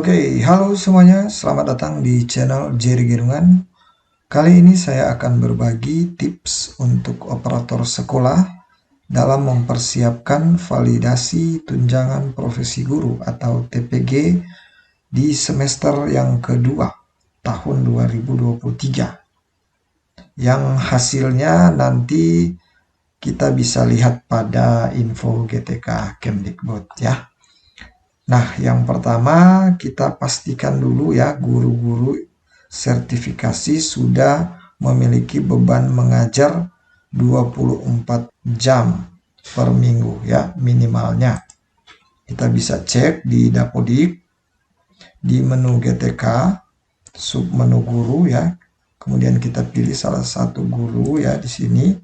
Oke, halo semuanya, selamat datang di channel Jerry Girungan. Kali ini saya akan berbagi tips untuk operator sekolah dalam mempersiapkan validasi tunjangan profesi guru atau TPG di semester yang kedua tahun 2023. Yang hasilnya nanti kita bisa lihat pada info GTK Kemdikbud ya. Nah, yang pertama kita pastikan dulu ya, guru-guru sertifikasi sudah memiliki beban mengajar 24 jam per minggu ya, minimalnya. Kita bisa cek di Dapodik, di menu GTK, submenu guru ya. Kemudian kita pilih salah satu guru ya di sini.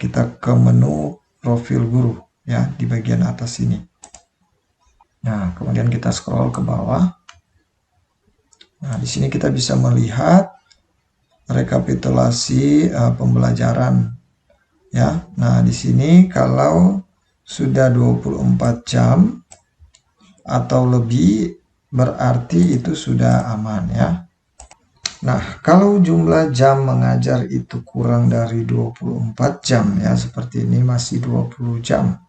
Kita ke menu profil guru ya di bagian atas ini. Nah, kemudian kita scroll ke bawah. Nah, di sini kita bisa melihat rekapitulasi pembelajaran ya. Nah, di sini kalau sudah 24 jam atau lebih berarti itu sudah aman ya. Nah, kalau jumlah jam mengajar itu kurang dari 24 jam ya, seperti ini masih 20 jam.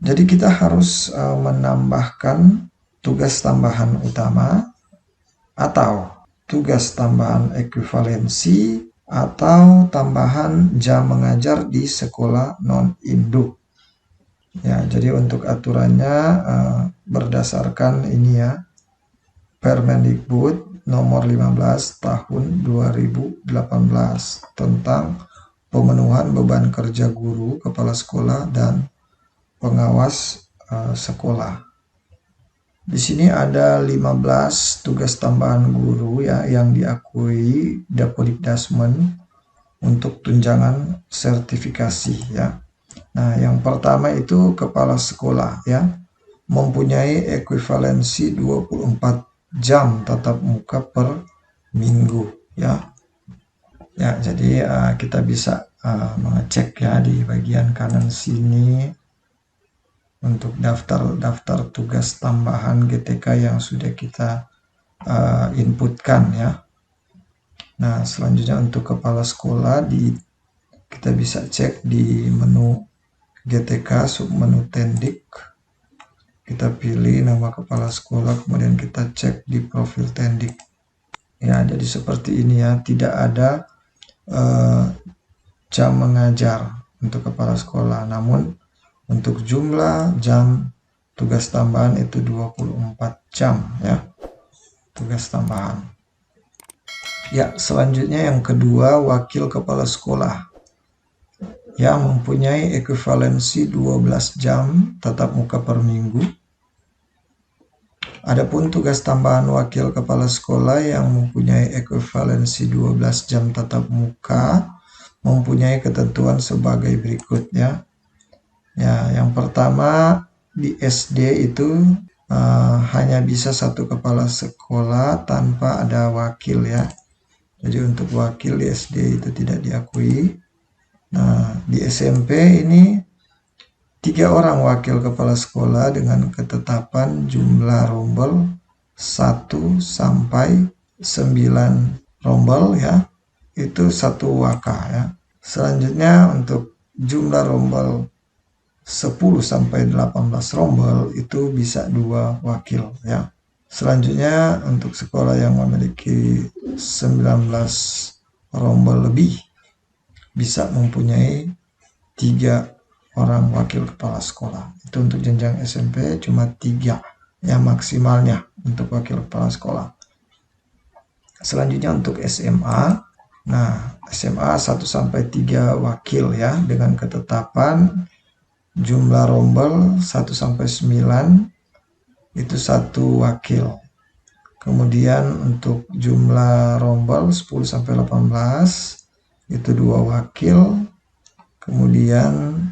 Jadi kita harus menambahkan tugas tambahan utama atau tugas tambahan ekuivalensi atau tambahan jam mengajar di sekolah non-induk. Ya, jadi untuk aturannya berdasarkan ini ya, Permendikbud nomor 15 tahun 2018 tentang pemenuhan beban kerja guru, kepala sekolah, dan pengawas sekolah. Di sini ada 15 tugas tambahan guru ya yang diakui Dapodikdasmen untuk tunjangan sertifikasi ya. Nah, yang pertama itu kepala sekolah ya, mempunyai ekuivalensi 24 jam tatap muka per minggu ya. Ya, jadi kita bisa mengecek ya di bagian kanan sini untuk daftar tugas tambahan GTK yang sudah kita inputkan ya. Nah, selanjutnya untuk kepala sekolah kita bisa cek di menu GTK submenu Tendik. Kita pilih nama kepala sekolah, kemudian kita cek di profil Tendik. Ya, jadi seperti ini ya, tidak ada jam mengajar untuk kepala sekolah, namun untuk jumlah jam tugas tambahan itu 24 jam ya, tugas tambahan. Ya, selanjutnya yang kedua, wakil kepala sekolah yang mempunyai ekuivalensi 12 jam tatap muka per minggu. Adapun tugas tambahan wakil kepala sekolah yang mempunyai ekuivalensi 12 jam tatap muka mempunyai ketentuan sebagai berikut ya. Ya, yang pertama di SD itu hanya bisa satu kepala sekolah tanpa ada wakil ya. Jadi untuk wakil di SD itu tidak diakui. Nah, di SMP ini 3 orang wakil kepala sekolah dengan ketetapan jumlah rombel 1 sampai 9 rombel ya. Itu 1 waka ya. Selanjutnya untuk jumlah rombel 10 sampai 18 rombel itu bisa 2 wakil ya. Selanjutnya untuk sekolah yang memiliki 19 rombel lebih bisa mempunyai 3 orang wakil kepala sekolah. Itu untuk jenjang SMP cuma 3 ya maksimalnya untuk wakil kepala sekolah. Selanjutnya untuk SMA. Nah, SMA 1 sampai 3 wakil ya dengan ketetapan jumlah rombel 1 sampai 9 itu 1 wakil. Kemudian untuk jumlah rombel 10 sampai 18 itu 2 wakil. Kemudian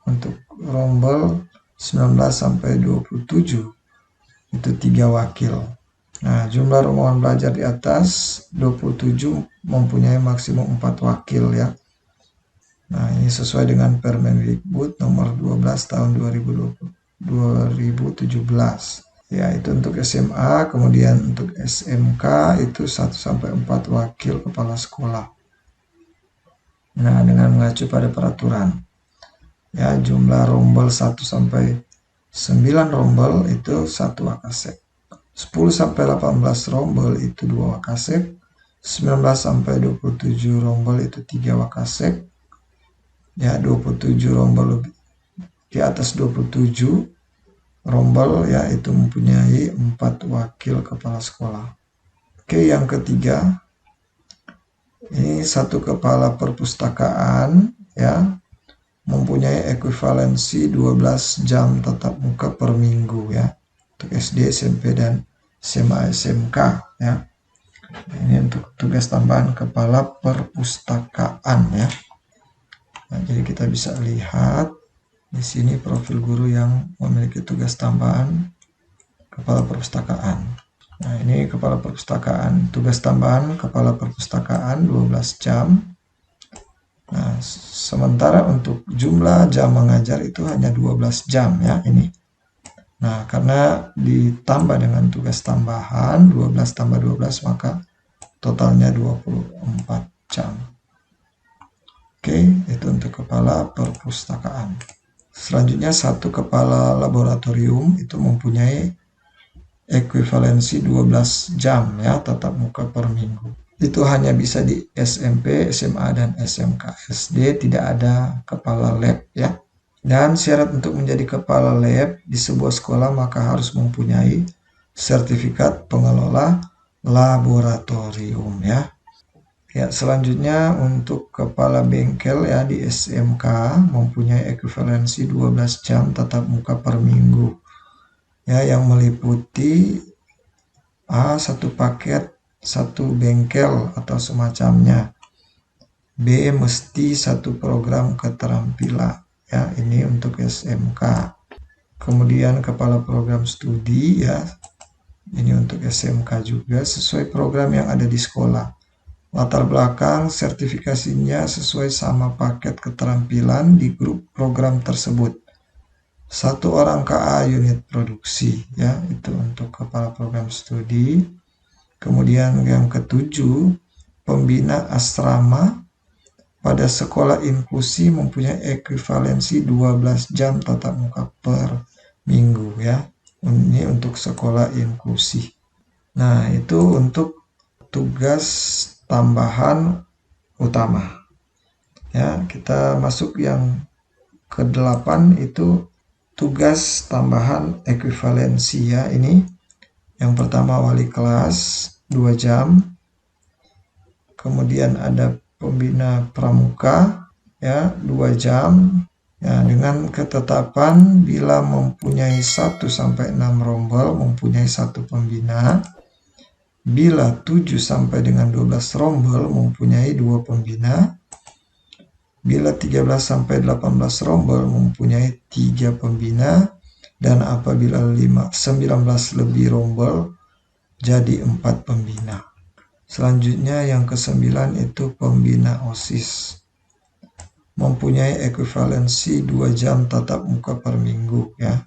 untuk rombel 19 sampai 27 itu 3 wakil. Nah, jumlah rombongan belajar di atas 27 mempunyai maksimum 4 wakil ya. Nah, ini sesuai dengan Permendikbud nomor 12 tahun 2017. Ya, itu untuk SMA, kemudian untuk SMK itu 1-4 wakil kepala sekolah. Nah, dengan mengacu pada peraturan. Ya, jumlah rombel 1-9 rombel itu 1 wakasek. 10-18 rombel itu 2 wakasek. 19-27 rombel itu 3 wakasek. Ya, 27 rombel lebih di atas 27 rombel ya itu mempunyai 4 wakil kepala sekolah. Oke, yang ketiga, ini 1 kepala perpustakaan ya mempunyai ekuivalensi 12 jam tatap muka per minggu ya untuk SD, SMP, dan SMA, SMK ya. Ini untuk tugas tambahan kepala perpustakaan ya. Nah, jadi kita bisa lihat di sini profil guru yang memiliki tugas tambahan kepala perpustakaan. Nah, ini kepala perpustakaan, tugas tambahan kepala perpustakaan 12 jam. Nah, sementara untuk jumlah jam mengajar itu hanya 12 jam ya ini. Nah, karena ditambah dengan tugas tambahan 12 tambah 12 maka totalnya 24 jam. Oke, itu untuk kepala perpustakaan. Selanjutnya 1 kepala laboratorium itu mempunyai ekuivalensi 12 jam ya tatap muka per minggu. Itu hanya bisa di SMP, SMA, dan SMK. SD tidak ada kepala lab ya. Dan syarat untuk menjadi kepala lab di sebuah sekolah maka harus mempunyai sertifikat pengelola laboratorium ya. Ya, selanjutnya untuk kepala bengkel ya di SMK mempunyai ekuivalensi 12 jam tatap muka per minggu. Ya, yang meliputi A. 1 paket 1 bengkel atau semacamnya. B. Mesti 1 program keterampilan. Ya, ini untuk SMK. Kemudian kepala program studi ya. Ini untuk SMK juga sesuai program yang ada di sekolah. Latar belakang sertifikasinya sesuai sama paket keterampilan di grup program tersebut. 1 orang KA unit produksi ya, itu untuk kepala program studi. Kemudian yang ketujuh, pembina asrama pada sekolah inklusi mempunyai ekuivalensi 12 jam tatap muka per minggu ya. Ini untuk sekolah inklusi. Nah, itu untuk tugas tambahan utama. Ya, kita masuk yang ke-8 itu tugas tambahan ekuivalensi ya. Ini yang pertama wali kelas 2 jam. Kemudian ada pembina pramuka ya 2 jam. Ya, dengan ketetapan bila mempunyai 1-6 rombel mempunyai 1 pembina. Bila 7 sampai dengan 12 rombel mempunyai 2 pembina. Bila 13 sampai 18 rombel mempunyai 3 pembina. Dan apabila 19 lebih rombel jadi 4 pembina. Selanjutnya yang ke-9 itu pembina OSIS. Mempunyai ekuivalensi 2 jam tatap muka per minggu ya.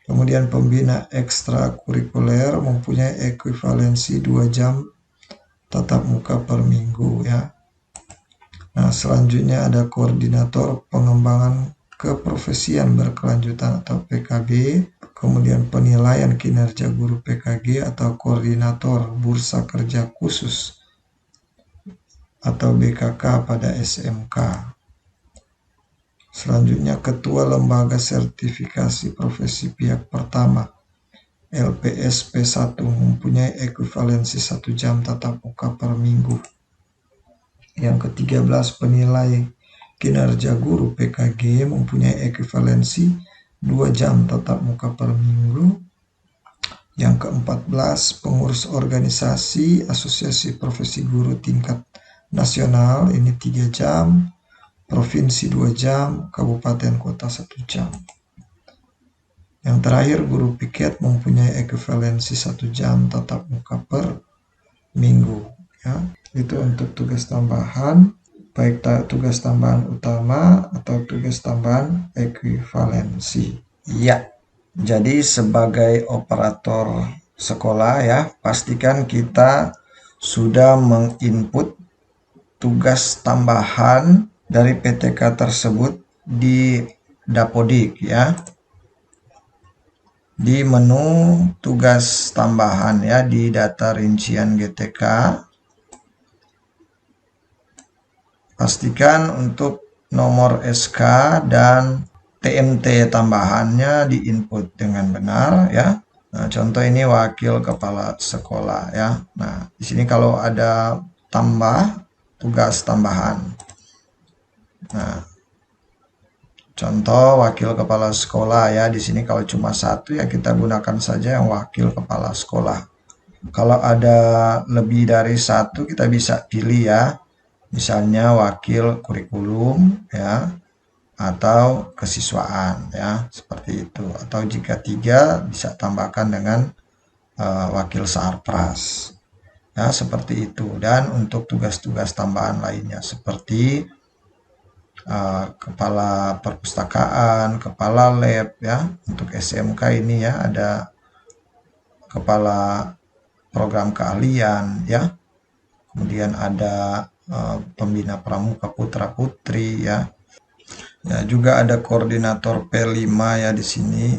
Kemudian pembina ekstrakurikuler mempunyai ekuivalensi 2 jam tatap muka per minggu ya. Nah, selanjutnya ada koordinator pengembangan keprofesian berkelanjutan atau PKB. Kemudian penilaian kinerja guru PKG atau koordinator bursa kerja khusus atau BKK pada SMK. Selanjutnya ketua lembaga sertifikasi profesi pihak pertama LPS P1 mempunyai ekuivalensi 1 jam tatap muka per minggu. Yang ke-13 penilai kinerja guru PKG mempunyai ekuivalensi 2 jam tatap muka per minggu. Yang ke-14 pengurus organisasi asosiasi profesi guru tingkat nasional ini 3 jam. Provinsi 2 jam, kabupaten kota 1 jam. Yang terakhir guru piket mempunyai ekuivalensi 1 jam tatap muka per minggu ya. Itu untuk tugas tambahan, baik tugas tambahan utama atau tugas tambahan ekuivalensi. Ya. Jadi sebagai operator sekolah ya, pastikan kita sudah menginput tugas tambahan dari PTK tersebut di Dapodik ya. Di menu tugas tambahan ya, di data rincian GTK, pastikan untuk nomor SK dan TMT tambahannya diinput dengan benar ya. Nah, contoh ini wakil kepala sekolah ya. Nah, di sini kalau ada tambah tugas tambahan. Nah, contoh wakil kepala sekolah ya. Di sini kalau cuma satu ya kita gunakan saja yang wakil kepala sekolah. Kalau ada lebih dari satu kita bisa pilih ya. Misalnya wakil kurikulum ya, atau kesiswaan ya, seperti itu. Atau jika tiga bisa tambahkan dengan wakil sarpras ya, seperti itu. Dan untuk tugas-tugas tambahan lainnya seperti kepala perpustakaan, kepala lab ya. Untuk SMK ini ya ada kepala program keahlian ya. Kemudian ada pembina pramuka putra putri ya. Ya, juga ada koordinator P5 ya di sini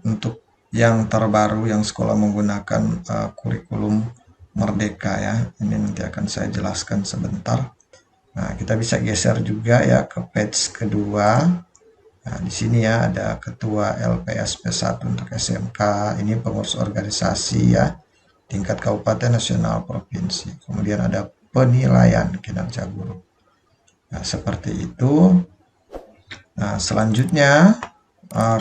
untuk yang terbaru yang sekolah menggunakan kurikulum Merdeka ya. Ini nanti akan saya jelaskan sebentar. Nah, kita bisa geser juga ya ke page kedua. Nah, di sini ya ada ketua LPSP 1 untuk SMK. Ini pengurus organisasi ya, tingkat kabupaten, nasional, provinsi. Kemudian ada penilaian kinerja guru. Nah, seperti itu. Nah, selanjutnya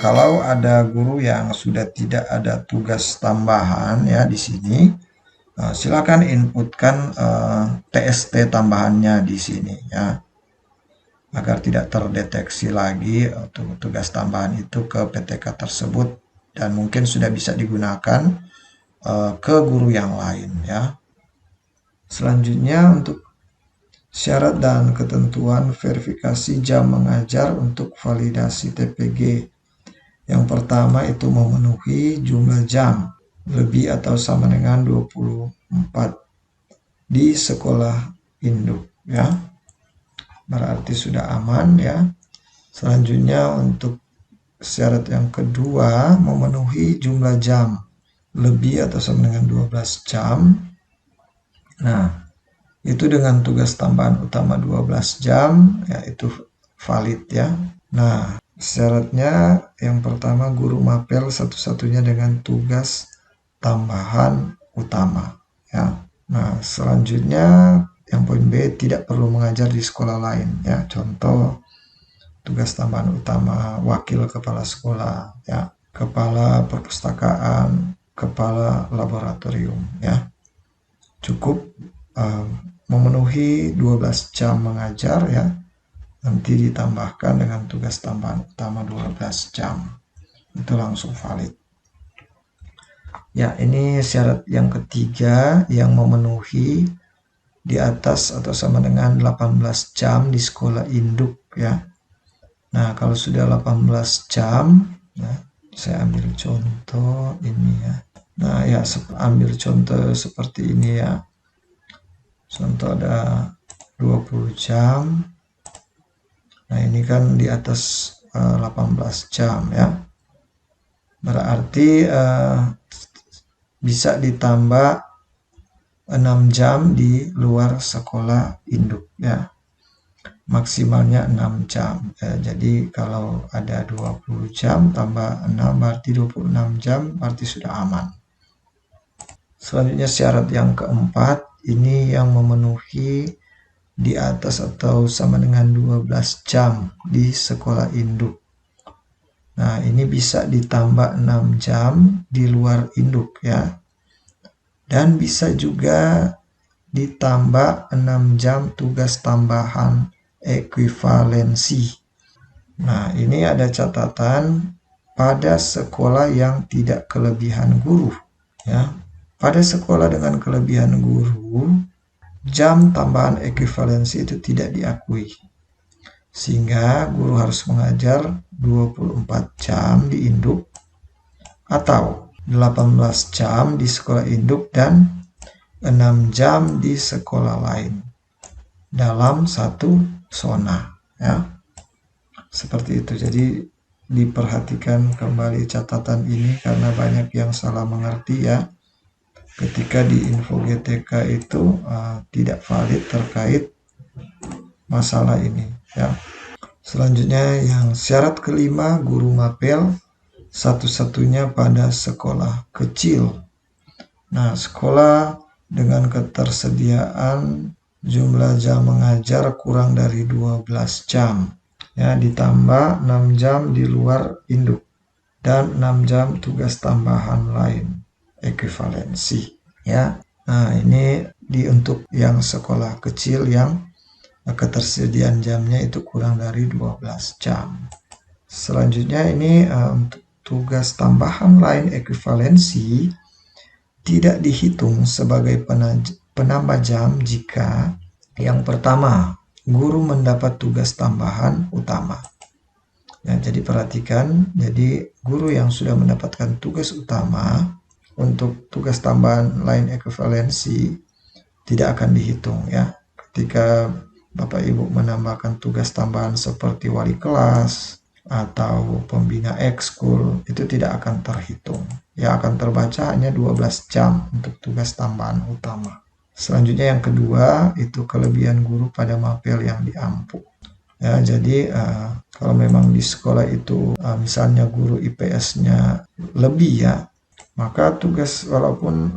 kalau ada guru yang sudah tidak ada tugas tambahan ya di sini, silakan inputkan TST tambahannya di sini ya, agar tidak terdeteksi lagi tugas tambahan itu ke PTK tersebut dan mungkin sudah bisa digunakan ke guru yang lain ya. Selanjutnya untuk syarat dan ketentuan verifikasi jam mengajar untuk validasi TPG. Yang pertama itu memenuhi jumlah jam lebih atau sama dengan 24 di sekolah induk ya. Berarti sudah aman ya. Selanjutnya untuk syarat yang kedua memenuhi jumlah jam lebih atau sama dengan 12 jam. Nah, itu dengan tugas tambahan utama 12 jam ya, itu valid ya. Nah, syaratnya yang pertama guru mapel satu-satunya dengan tugas tambahan utama ya. Nah, selanjutnya yang poin B tidak perlu mengajar di sekolah lain ya. Contoh tugas tambahan utama wakil kepala sekolah ya, kepala perpustakaan, kepala laboratorium ya. Cukup memenuhi 12 jam mengajar ya, nanti ditambahkan dengan tugas tambahan utama 12 jam, itu langsung valid ya. Ini syarat yang ketiga yang memenuhi di atas atau sama dengan 18 jam di sekolah induk ya. Nah, kalau sudah 18 jam ya, saya ambil contoh ini ya. Nah ya, ambil contoh seperti ini ya. Contoh ada 20 jam. Nah, ini kan di atas 18 jam ya. Berarti bisa ditambah 6 jam di luar sekolah induk ya. Maksimalnya 6 jam. Jadi kalau ada 20 jam tambah 6 berarti 26 jam, berarti sudah aman. Selanjutnya syarat yang keempat, ini yang memenuhi di atas atau sama dengan 12 jam di sekolah induk. Nah, ini bisa ditambah 6 jam di luar induk ya. Dan bisa juga ditambah 6 jam tugas tambahan ekuivalensi. Nah, ini ada catatan pada sekolah yang tidak kelebihan guru ya. Pada sekolah dengan kelebihan guru, jam tambahan ekuivalensi itu tidak diakui. Sehingga guru harus mengajar 24 jam di induk atau 18 jam di sekolah induk dan 6 jam di sekolah lain dalam satu zona, ya. Seperti itu. Jadi diperhatikan kembali catatan ini karena banyak yang salah mengerti, ya. Ketika di info GTK itu tidak valid terkait masalah ini, ya. Selanjutnya yang syarat kelima, guru mapel satu-satunya pada sekolah kecil. Nah, sekolah dengan ketersediaan jumlah jam mengajar kurang dari 12 jam. Ya, ditambah 6 jam di luar induk dan 6 jam tugas tambahan lain, ekuivalensi. Ya. Nah, ini untuk yang sekolah kecil yang ketersediaan jamnya itu kurang dari 12 jam. Selanjutnya ini untuk tugas tambahan lain ekuivalensi tidak dihitung sebagai penambah jam jika yang pertama, guru mendapat tugas tambahan utama. Ya, jadi perhatikan, jadi guru yang sudah mendapatkan tugas utama untuk tugas tambahan lain ekuivalensi tidak akan dihitung, ya. Ketika Bapak Ibu menambahkan tugas tambahan seperti wali kelas atau pembina ekskul, itu tidak akan terhitung. Ya, akan terbaca hanya 12 jam untuk tugas tambahan utama. Selanjutnya yang kedua, itu kelebihan guru pada mapel yang diampu. Ya, jadi kalau memang di sekolah itu misalnya guru IPS-nya lebih, ya, maka tugas walaupun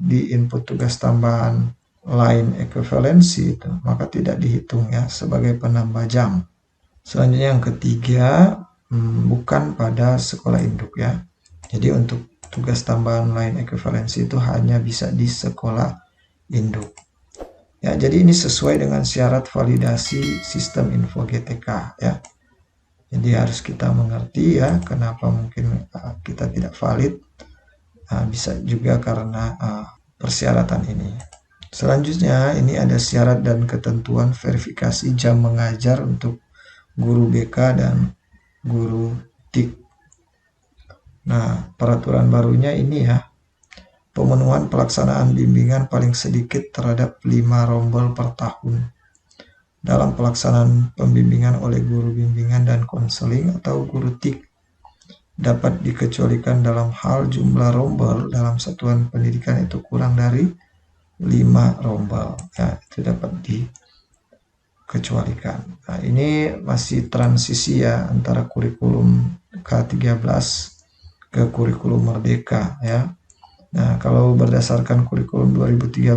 di input tugas tambahan lain ekuivalensi itu, maka tidak dihitung, ya, sebagai penambah jam. Selanjutnya yang ketiga, bukan pada sekolah induk, ya. Jadi untuk tugas tambahan lain ekuivalensi itu hanya bisa di sekolah induk. Ya, jadi ini sesuai dengan syarat validasi sistem info GTK, ya. Jadi harus kita mengerti, ya, kenapa mungkin kita tidak valid. Bisa juga karena persyaratan ini. Selanjutnya ini ada syarat dan ketentuan verifikasi jam mengajar untuk guru BK dan guru TIK. Nah, peraturan barunya ini, ya, pemenuhan pelaksanaan bimbingan paling sedikit terhadap 5 rombel per tahun dalam pelaksanaan pembimbingan oleh guru bimbingan dan konseling atau guru TIK dapat dikecualikan dalam hal jumlah rombel dalam satuan pendidikan itu kurang dari 5 rombel. Ya, itu dapat dikecualikan. Nah, ini masih transisi, ya, antara kurikulum K13 ke kurikulum Merdeka, ya. Nah, kalau berdasarkan kurikulum 2013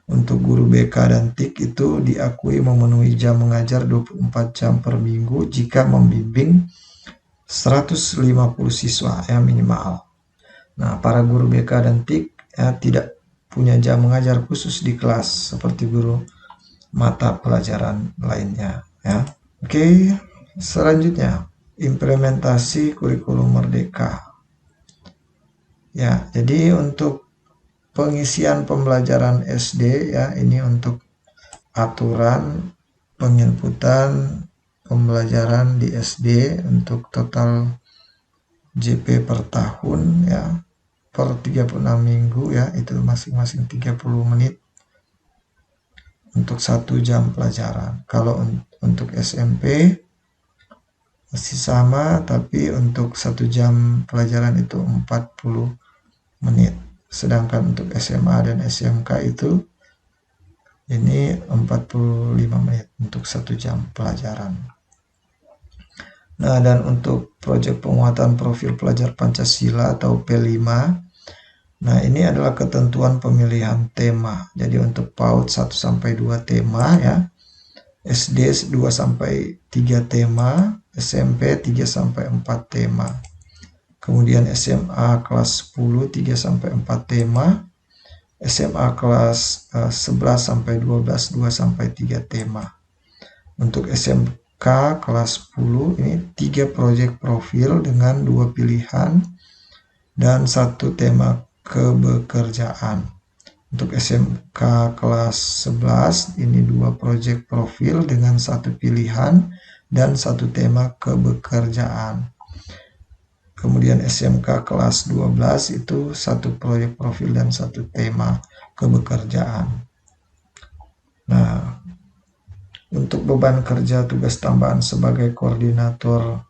untuk guru BK dan TIK itu diakui memenuhi jam mengajar 24 jam per minggu jika membimbing 150 siswa, ya, minimal. Nah, para guru BK dan TIK, ya, tidak punya jam mengajar khusus di kelas seperti guru mata pelajaran lainnya, ya. Oke, selanjutnya implementasi kurikulum Merdeka. Ya, jadi untuk pengisian pembelajaran SD, ya, ini untuk aturan penginputan pembelajaran di SD untuk total JP per tahun, ya, per 36 minggu, ya, itu masing-masing 30 menit untuk 1 jam pelajaran. Kalau untuk SMP masih sama, tapi untuk 1 jam pelajaran itu 40 menit. Sedangkan untuk SMA dan SMK itu ini 45 menit untuk 1 jam pelajaran. Nah, dan untuk proyek penguatan profil pelajar Pancasila atau P5, nah, ini adalah ketentuan pemilihan tema. Jadi untuk PAUD 1-2 tema, ya. SD 2-3 tema, SMP 3-4 tema. Kemudian SMA kelas 10 3-4 tema, SMA kelas 11-12 2-3 tema. Untuk SMK kelas 10 ini 3 proyek profil dengan 2 pilihan dan 1 tema kebekerjaan. Untuk SMK kelas 11 ini 2 proyek profil dengan 1 pilihan dan 1 tema kebekerjaan. Kemudian SMK kelas 12 itu satu proyek profil dan satu tema kebekerjaan. Nah, untuk beban kerja tugas tambahan sebagai koordinator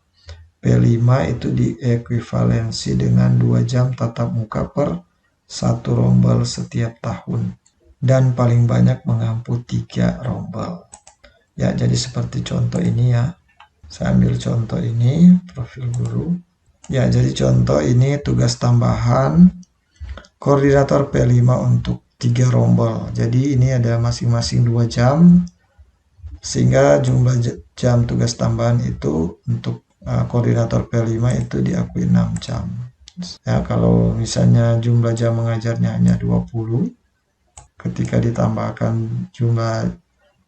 P5 itu diekuivalensi dengan 2 jam tatap muka per satu rombel setiap tahun. Dan paling banyak mengampu 3 rombel. Ya, jadi seperti contoh ini ya. Saya ambil contoh ini, profil guru. Ya, jadi contoh ini tugas tambahan koordinator P5 untuk 3 rombel. Jadi ini ada masing-masing 2 jam, sehingga jumlah jam tugas tambahan itu untuk koordinator P5 itu diakui 6 jam. Ya, kalau misalnya jumlah jam mengajarnya hanya 20, ketika ditambahkan jumlah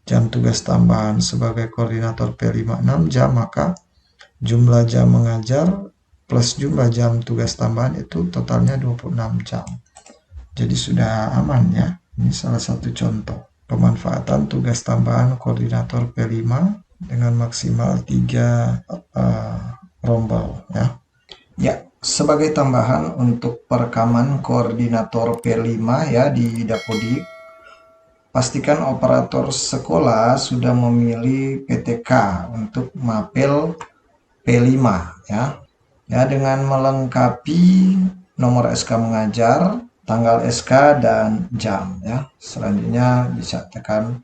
jam tugas tambahan sebagai koordinator P5 6 jam, maka jumlah jam mengajar plus jumlah jam tugas tambahan itu totalnya 26 jam. Jadi sudah aman ya. Ini salah satu contoh pemanfaatan tugas tambahan koordinator P5 dengan maksimal 3 rombel ya. Ya, sebagai tambahan untuk perekaman koordinator P5 ya di Dapodik, pastikan operator sekolah sudah memilih PTK untuk mapel P5 ya. Ya, dengan melengkapi nomor SK mengajar, tanggal SK dan jam ya. Selanjutnya bisa tekan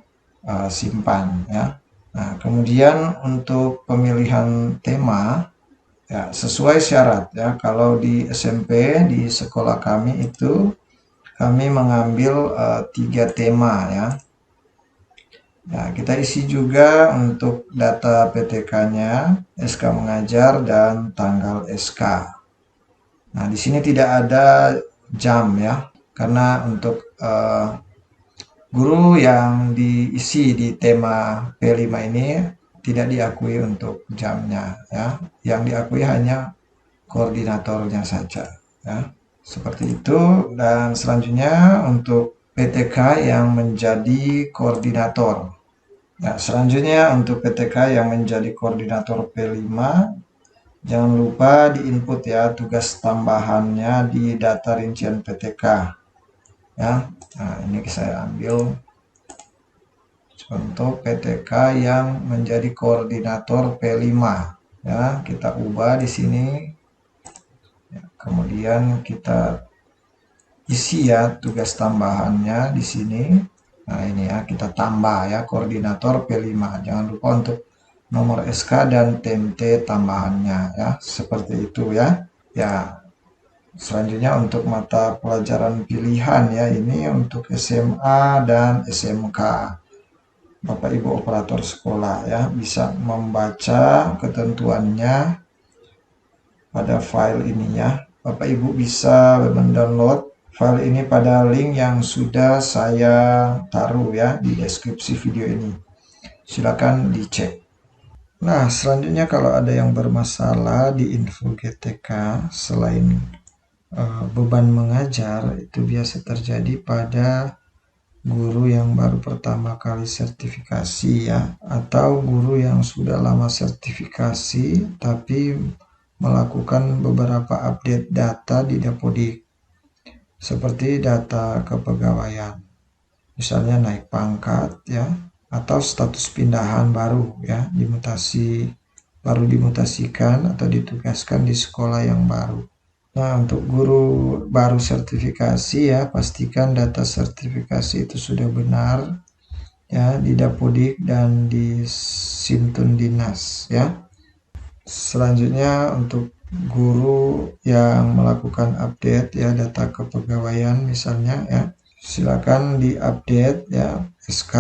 simpan ya. Nah, kemudian untuk pemilihan tema ya sesuai syarat ya. Kalau di SMP di sekolah kami itu kami mengambil 3 tema ya. Nah, kita isi juga untuk data PTK-nya, SK mengajar, dan tanggal SK. Nah, di sini tidak ada jam ya, karena untuk guru yang diisi di tema P5 ini tidak diakui untuk jamnya ya. Yang diakui hanya koordinatornya saja ya. Seperti itu. Dan selanjutnya untuk PTK yang menjadi koordinator. Nah, selanjutnya untuk PTK yang menjadi koordinator P5, jangan lupa diinput ya tugas tambahannya di data rincian PTK. Ya, nah ini saya ambil contoh PTK yang menjadi koordinator P5. Ya, kita ubah di sini. Ya, kemudian kita isi ya tugas tambahannya di sini. Nah, ini ya, kita tambah ya koordinator P5. Jangan lupa untuk nomor SK dan TMT tambahannya ya. Seperti itu ya. Ya, selanjutnya untuk mata pelajaran pilihan ya, ini untuk SMA dan SMK. Bapak Ibu operator sekolah ya bisa membaca ketentuannya pada file ini ya. Bapak Ibu bisa mendownload file ini pada link yang sudah saya taruh ya di deskripsi video ini. Silakan dicek. Nah, selanjutnya kalau ada yang bermasalah di info GTK selain beban mengajar, itu biasa terjadi pada guru yang baru pertama kali sertifikasi ya, atau guru yang sudah lama sertifikasi tapi melakukan beberapa update data di Dapodik, seperti data kepegawaian, misalnya naik pangkat ya, atau status pindahan baru ya, baru dimutasikan atau ditugaskan di sekolah yang baru. Nah, untuk guru baru sertifikasi ya, pastikan data sertifikasi itu sudah benar ya di Dapodik dan di Simtun Dinas ya. Selanjutnya untuk guru yang melakukan update ya data kepegawaian misalnya ya, silakan diupdate ya SK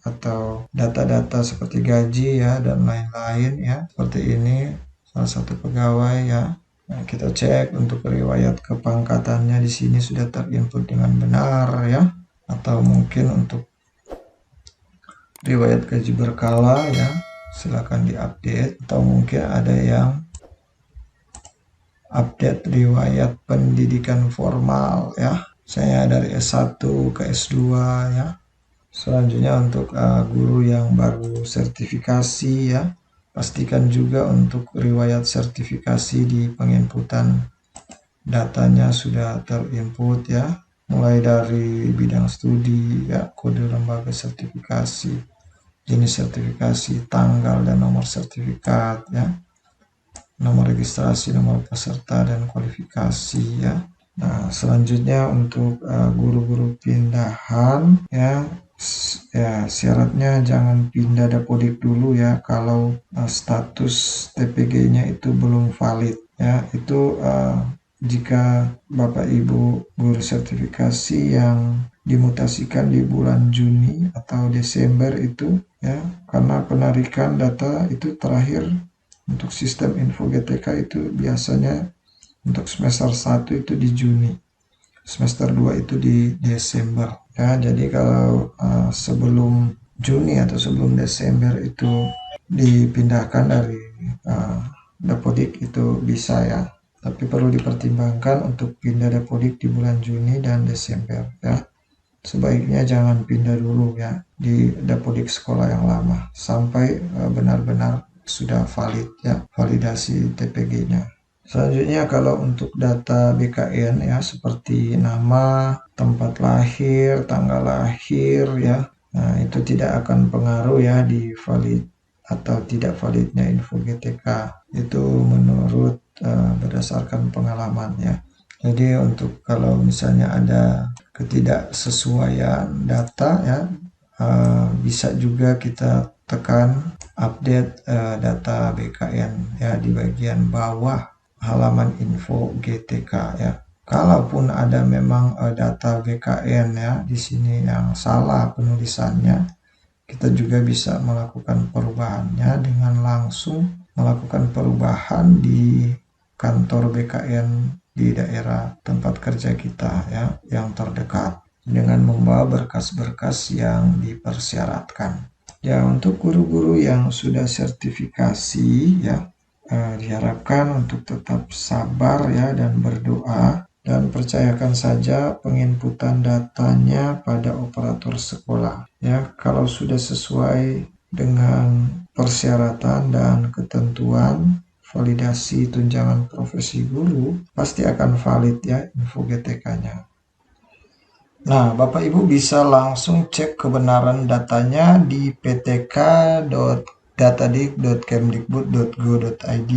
atau data-data seperti gaji ya dan lain-lain ya. Seperti ini salah satu pegawai ya. Nah, kita cek untuk riwayat kepangkatannya di sini sudah terinput dengan benar ya, atau mungkin untuk riwayat gaji berkala ya, silakan diupdate, atau mungkin ada yang update riwayat pendidikan formal ya, saya dari S1 ke S2 ya. Selanjutnya untuk guru yang baru sertifikasi ya, Pastikan juga untuk riwayat sertifikasi di penginputan datanya sudah terinput ya, mulai dari bidang studi ya, kode lembaga sertifikasi, jenis sertifikasi, tanggal dan nomor sertifikat ya, nomor registrasi, nomor peserta dan kualifikasi ya. Nah, selanjutnya untuk guru-guru pindahan ya, syaratnya jangan pindah dapodik dulu ya kalau status TPG-nya itu belum valid ya. Itu jika Bapak Ibu guru sertifikasi yang dimutasikan di bulan Juni atau Desember itu ya, karena penarikan data itu terakhir untuk sistem info GTK itu biasanya untuk semester 1 itu di Juni, semester 2 itu di Desember ya. Jadi kalau sebelum Juni atau sebelum Desember itu dipindahkan dari dapodik itu bisa ya, tapi perlu dipertimbangkan untuk pindah dapodik di bulan Juni dan Desember ya. Sebaiknya jangan pindah dulu ya di dapodik sekolah yang lama sampai benar-benar sudah valid ya, validasi TPG-nya. Selanjutnya kalau untuk data BKN ya, seperti nama, tempat lahir, tanggal lahir ya, nah itu tidak akan pengaruh ya di valid atau tidak validnya info GTK. Itu menurut berdasarkan pengalaman ya. Jadi untuk kalau misalnya ada ketidaksesuaian data ya, bisa juga kita tekan update data BKN ya di bagian bawah halaman info GTK ya. Kalaupun ada memang data BKN ya di sini yang salah penulisannya, kita juga bisa melakukan perubahannya dengan langsung melakukan perubahan di kantor BKN di daerah tempat kerja kita ya, yang terdekat, dengan membawa berkas-berkas yang dipersyaratkan. Ya, untuk guru-guru yang sudah sertifikasi ya, diharapkan untuk tetap sabar ya dan berdoa, dan percayakan saja penginputan datanya pada operator sekolah ya. Kalau sudah sesuai dengan persyaratan dan ketentuan validasi tunjangan profesi guru, pasti akan valid ya info GTK-nya. Nah, Bapak Ibu bisa langsung cek kebenaran datanya di ptk.datadik.kemdikbud.go.id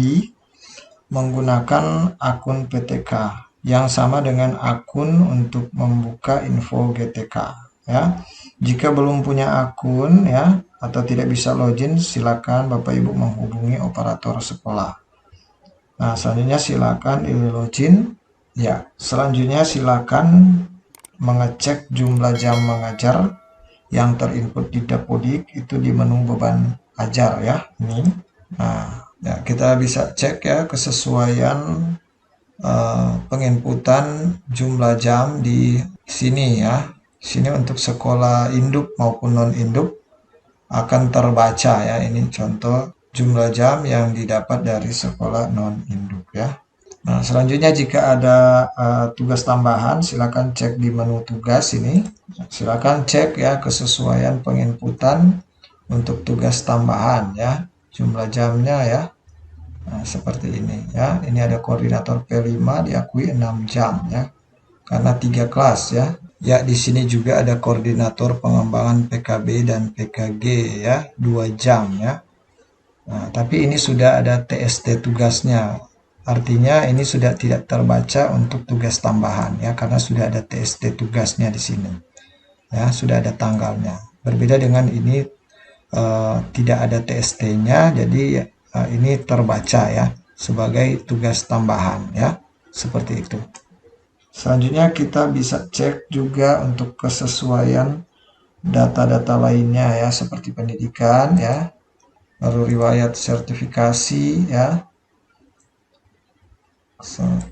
menggunakan akun PTK yang sama dengan akun untuk membuka info GTK ya. Jika belum punya akun ya atau tidak bisa login, silakan Bapak Ibu menghubungi operator sekolah. Nah, selanjutnya silakan login ya. Selanjutnya silakan mengecek jumlah jam mengajar yang terinput di dapodik itu di menu beban ajar ya. Ini. Nah, ya, kita bisa cek ya kesesuaian penginputan jumlah jam di sini ya. Sini untuk sekolah induk maupun non induk akan terbaca ya. Ini contoh jumlah jam yang didapat dari sekolah non induk ya. Nah, selanjutnya jika ada tugas tambahan, silakan cek di menu tugas ini. Silakan cek ya kesesuaian penginputan untuk tugas tambahan ya, jumlah jamnya ya. Nah, seperti ini ya. Ini ada koordinator P5 diakui 6 jam ya. Karena 3 kelas ya. Ya, di sini juga ada koordinator pengembangan PKB dan PKG ya, 2 jam ya. Nah, tapi ini sudah ada TST tugasnya. Artinya ini sudah tidak terbaca untuk tugas tambahan ya, karena sudah ada TST tugasnya di sini. Ya, sudah ada tanggalnya. Berbeda dengan ini tidak ada TST-nya, jadi ini terbaca ya sebagai tugas tambahan ya, seperti itu. Selanjutnya kita bisa cek juga untuk kesesuaian data-data lainnya ya, seperti pendidikan ya, lalu riwayat sertifikasi ya,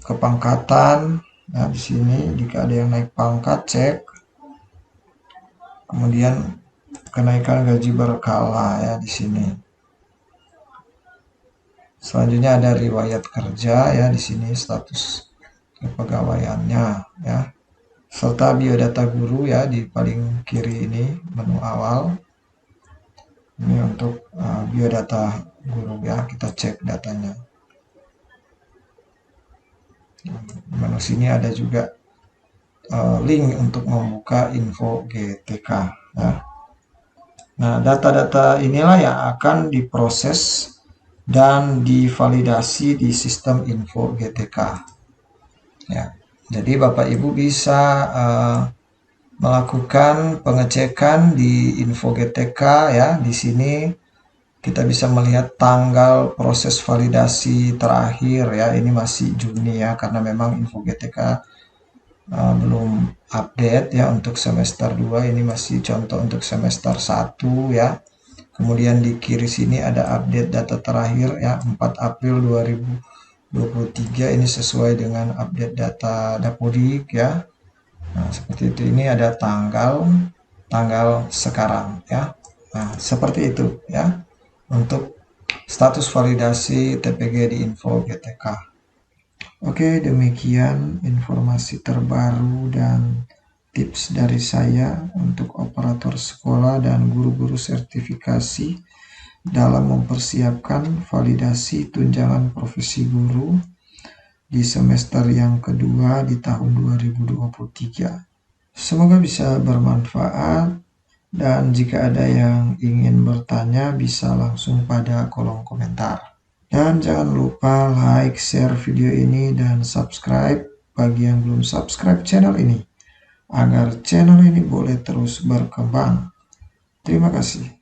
kepangkatan. Nah, di sini jika ada yang naik pangkat cek. Kemudian kenaikan gaji berkala ya di sini. Selanjutnya ada riwayat kerja ya di sini, status kepegawaiannya ya. Serta biodata guru ya di paling kiri ini, menu awal. Ini untuk biodata guru ya, kita cek datanya. Menu sini ada juga link untuk membuka info GTK ya. Nah, data-data inilah yang akan diproses dan divalidasi di sistem info GTK ya. Jadi Bapak Ibu bisa melakukan pengecekan di info GTK ya. Di sini kita bisa melihat tanggal proses validasi terakhir ya. Ini masih Juni ya, karena memang info GTK belum update ya untuk semester 2. Ini masih contoh untuk semester 1 ya. Kemudian di kiri sini ada update data terakhir ya, 4 April 2023. Ini sesuai dengan update data Dapodik ya. Nah, seperti itu. Ini ada tanggal sekarang ya. Nah, seperti itu ya untuk status validasi TPG di info GTK. Oke, demikian informasi terbaru dan tips dari saya untuk operator sekolah dan guru-guru sertifikasi dalam mempersiapkan validasi tunjangan profesi guru di semester yang kedua di tahun 2023. Semoga bisa bermanfaat, dan jika ada yang ingin bertanya bisa langsung pada kolom komentar. Dan jangan lupa like, share video ini, dan subscribe bagi yang belum subscribe channel ini, agar channel ini boleh terus berkembang. Terima kasih.